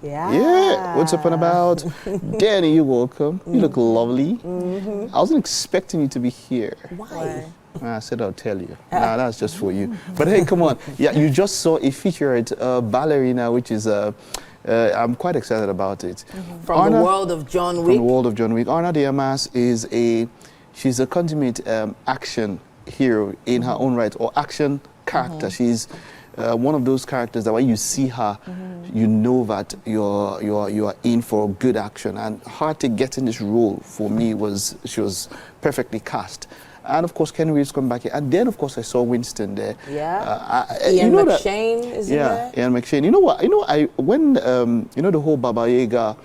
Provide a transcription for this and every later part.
Yeah. Yeah. What's up and about? Danny, you're welcome. You look lovely. I wasn't expecting you to be here. Why? I said I'll tell you. Nah, that's just for you. But hey, come on. Yeah, you just saw a featured ballerina, which is I'm quite excited about it. From the world of John Wick. From the world of John Wick. Arna Diamas she's a consummate action hero in her own right, or action character. She's one of those characters that when you see her, you know that you are in for good action. And her to get in this role for me she was perfectly cast. And of course, Ken Reeves come back here. And then, of course, I saw Winston there. Yeah. Ian McShane is in there. Yeah, Ian McShane. You know what? When the whole Baba Yaga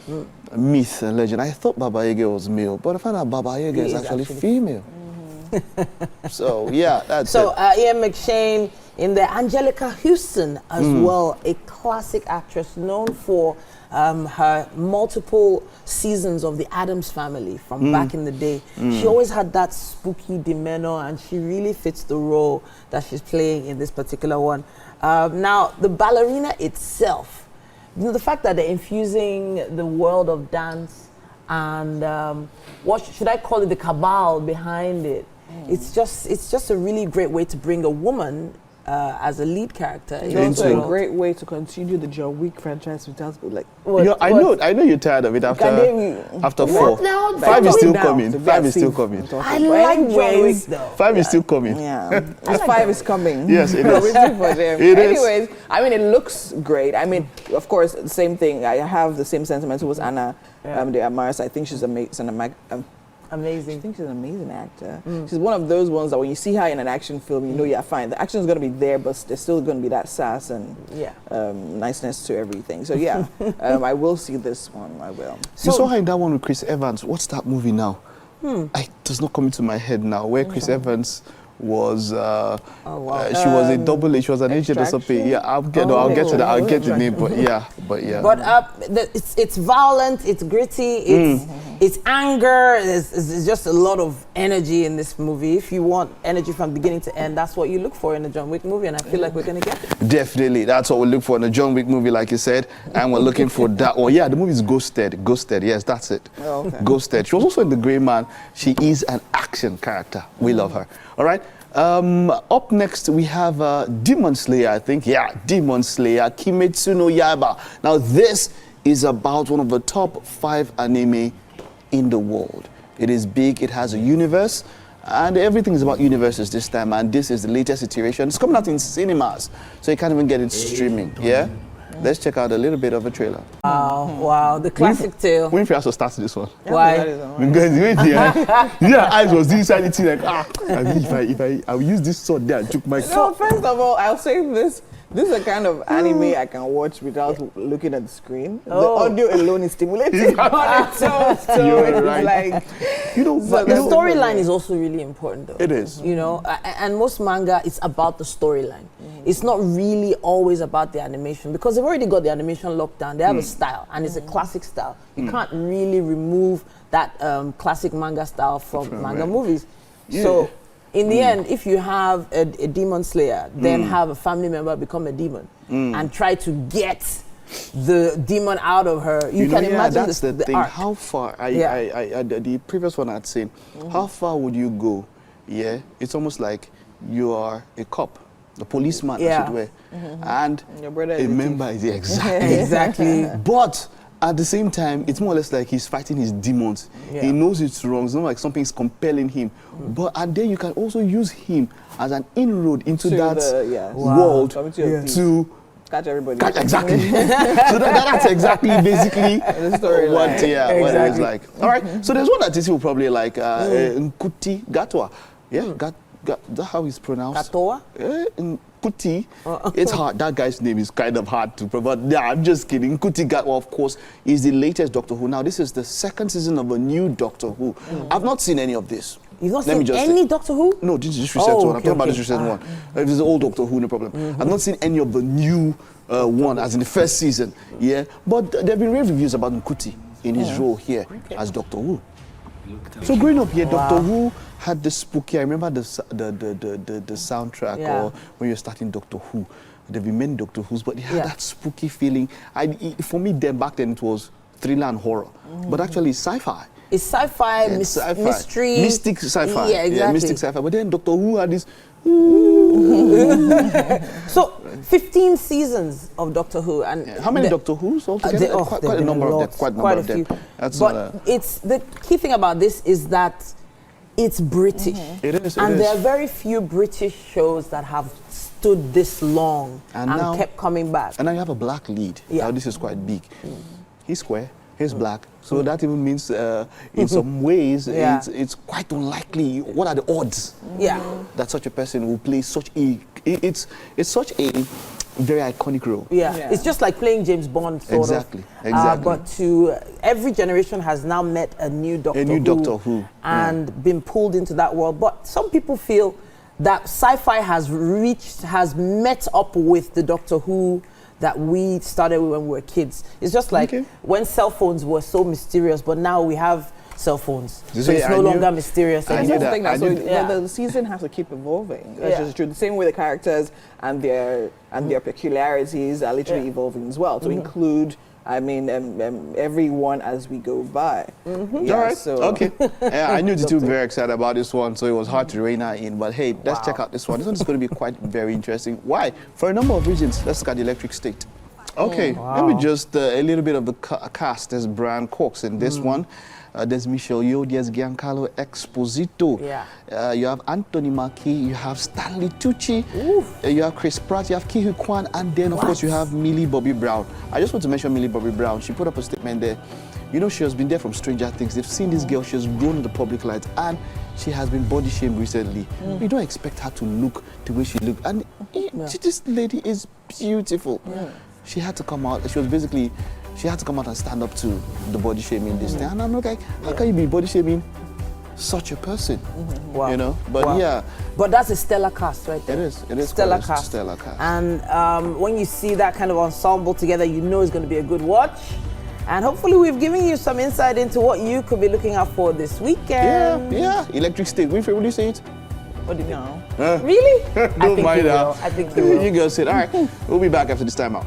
myth and legend, I thought Baba Yaga was male, but I found out Baba Yaga is actually female. So yeah, that's it. Ian McShane in there. Angelica Houston as well, a classic actress known for her multiple seasons of the Addams Family from back in the day. She always had that spooky demeanor, and she really fits the role that she's playing in this particular one. Now, the ballerina itself, the fact that they're infusing the world of dance and what should I call it, the cabal behind it. It's just a really great way to bring a woman as a lead character. It's also a great way to continue the John Wick franchise without like. I know you're tired of it after 4. Now, 5 is still coming. 5 is still coming. I like John Wick though. 5 is still coming. Yeah, 5 is coming. Yes, it We're is. waiting for them. It Anyways, I mean, it looks great. I mean, of course, the same thing. I have the same sentiment towards Anna de Armas. I think she's amazing. Amazing. I think she's an amazing actor. She's one of those ones that when you see her in an action film, you know you're fine. The action is going to be there, but there's still going to be that sass and niceness to everything. So yeah, I will see this one. I will. You saw her in that one with Chris Evans. What's that movie now? It does not come into my head now. Where Chris Evans was, she was a double. She was an agent or something. Yeah, I'll get to that. I'll get the name. But yeah. But it's violent. It's gritty. It's anger. There's just a lot of energy in this movie. If you want energy from beginning to end, that's what you look for in a John Wick movie, and I feel like we're gonna get it. Definitely, that's what we look for in a John Wick movie, like you said, and we're looking for that one. Yeah, the movie is Ghosted. Ghosted. Yes, that's it. Oh, okay. Ghosted. She was also in The Grey Man. She is an action character. We love her. All right. Up next, we have Demon Slayer, I think. Yeah, Demon Slayer, Kimetsu no Yaiba. Now, this is about one of the top 5 anime in the world. It is big, it has a universe, and everything is about universes this time, and this is the latest iteration. It's coming out in cinemas, so you can't even get it streaming, yeah? Let's check out a little bit of a trailer. Wow, the classic tale. Winfrey has to start this one. Why? Because yeah, eyes was inside the thing like, I mean, if I will use this sword there and took my... No, first of all, I'll say this. This is a kind of anime I can watch without looking at the screen. The audio alone is stimulating. So You're it's right. like... The storyline is also really important though. It is. You know, and most manga, it's about the storyline. It's not really always about the animation, because they've already got the animation locked down. They have a style, and it's a classic style. You can't really remove that classic manga style from manga movies. Yeah. So in the end, if you have a demon slayer, then have a family member become a demon and try to get the demon out of her, you can imagine that's the thing. arc. How far, the previous one I'd seen, how far would you go? Yeah, it's almost like you are a cop, a policeman, as it were, and your brother a member is exactly. Exactly. But at the same time, it's more or less like he's fighting his demons. He knows it's wrong. It's not like something's compelling him. And then you can also use him as an inroad into that world to catch everybody. Exactly. So that's exactly basically what it is like. All right. So there's one that is probably like Nkuti Gatwa. Yeah, that's how it's pronounced. Katoa? Nkuti. It's hard. That guy's name is kind of hard to pronounce. Yeah, I'm just kidding. Nkuti Gatwa, of course, is the latest Doctor Who. Now, this is the 2nd season of a new Doctor Who. I've not seen any of this. You've not seen any Doctor Who? No, this is this recent one. I'm talking about this recent one. If it's the old Doctor Who, no problem. I've not seen any of the new one, as in the 1st season. Yeah, but there have been rave reviews about Nkuti in his role here as Doctor Who. So growing up here, Doctor Who had the spooky. I remember the soundtrack or when you're starting Doctor Who. There've been many Doctor Who's, but it had that spooky feeling. For me, then back then it was thriller and horror, but actually it's sci-fi. It's sci-fi, mystery, mystic sci-fi. Yeah, exactly. Yeah, mystic sci-fi. But then Doctor Who had this. So 15 seasons of Doctor Who, and how many Doctor Who's altogether? Quite a number of them. Quite a few. That's but it's the key thing about this is that it's British. It is. And there are very few British shows that have stood this long and now, kept coming back. And now you have a black lead. Yeah. Now this is quite big. He's square. He's black. So that even means, in some ways, it's quite unlikely. What are the odds? That such a person will play such a. It's such a very iconic role. It's just like playing James Bond, sort of. Exactly. But to every generation has now met a new Doctor Who, and been pulled into that world. But some people feel that sci-fi has met up with the Doctor Who that we started with when we were kids. It's just like when cell phones were so mysterious, but now we have cell phones, so it's no longer mysterious. So the season has to keep evolving. That's just true. The same way the characters and their peculiarities are literally evolving as well to include. I mean, everyone as we go by. All right. So okay. I knew the two were very excited about this one, so it was hard to rein her in. But hey, let's check out this one. This one is going to be quite very interesting. Why? For a number of reasons. Let's look at the Electric State. Okay. Let me just a little bit of the cast. There's Brian Cox in this one. There's Michelle Yeoh, there's Giancarlo Esposito. You have Anthony Mackie, you have Stanley Tucci, you have Chris Pratt, you have Ki Hui Kwan, and then of course you have Millie Bobby Brown. I just want to mention Millie Bobby Brown. She put up a statement there. You know, she has been there from Stranger Things. They've seen this girl, she has grown in the public light, and she has been body shamed recently. You don't expect her to look the way she looked. And this lady is beautiful. She had to come out. She had to come out and stand up to the body shaming this thing. And I'm like, how can you be body shaming such a person? You know? But But that's a stellar cast right there. It is stellar cast. Stellar cast. And when you see that kind of ensemble together, you know it's going to be a good watch. And hopefully we've given you some insight into what you could be looking out for this weekend. Yeah. Electric State. Winfrey, will you say it? What do you know? Really? Don't mind that. I think you will. You girls say it. All right. We'll be back after this time out.